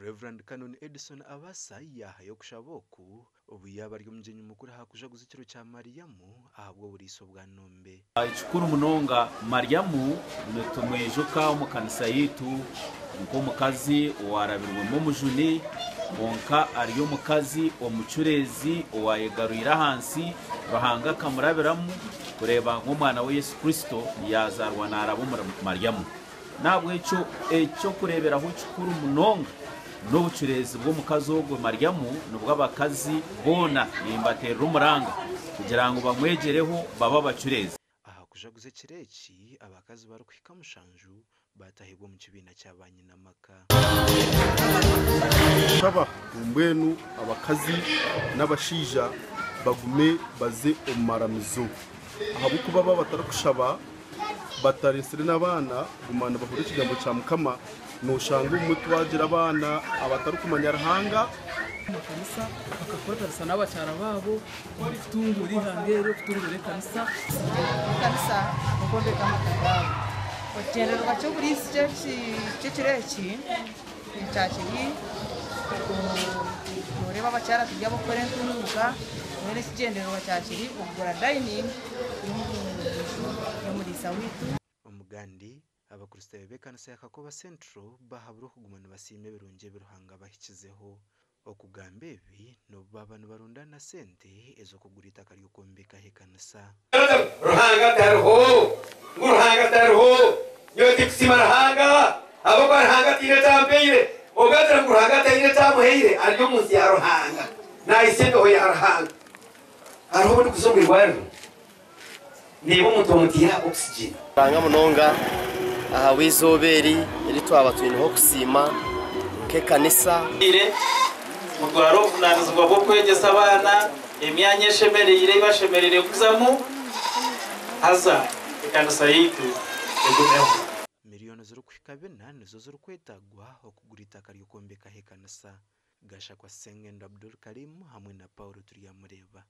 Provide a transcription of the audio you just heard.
Reverend Canon Edison Abasa yahaye kushaboku ubu yabari umujyenyi mukuru hakuja guzikiro cya Mariamu ahabwo buriso bwa nombe. Chukuru munonga Mariamu netumwejuka umukanisa yitu ngo mukazi warabirwe mu mujuni bonka ariyo mukazi omucurezi owayegarurira hansi bahanga kamurabiramu kureba nk'umwana wa Yesu Kristo yazarwa narabo Mariamu. Nabwo icyo kureberaho chukuru munonga n'ubucurezi bwo mukazi wo Mariamu nubwo abakazi bona yimbatera umuranga kugira ngo bamwegereho baba bacurezi. Aha kujaguze kireki abakazi barukwika mushanju batahibwa mu kibina cy'abanyi namaka. Saba umbwenu abakazi n'abashija bagume baze omaramizo ahabu kuba batarakushaba bataresere n'abana gumana bahore kigambo cya mukama nushanga umutu wagira abana abatarukumanya rahanga makanisa bakakorera n'abacyara babo bitunguri hangero bitungure kanisa mukombe kamakagabo otenderwa cyo kuri kireki cyakiri ureba abacyara tujya gukora ntunuka mwene kigenderwa cyakiri ugura dining yo muri sawitu umugandi abakristo bekanisa yakakoba central bahabura kugumana basime birunge biruhanga bahikizeho okugambe ebi no babanu barundana sente ezo kugurita kari ukombeka hekanisa ruhanga taruho yoti kusima ruhanga abo barhanga tire tambeire ogadra ruhanga tire tamuheire aryo munsi ya ruhanga na isendo ho ya ruhanga aho kuzomwe rwaro nibo mutomutira oxygen ranga munonga aha wizoberi iri twaba twinho kusima ke kanisa ire mugwaro kunanizwa bwo kwegesa abana emyanya eshemerere ibashemerere kuzamu haza ikanisa yitu egumeho miliyoni zuru kwikabena nizo zuru kwetagwa okugurita kari ukombeka hekanisa gasha kwa Sengendo Abdul Karim hamwe na Paulo Turiyamureba.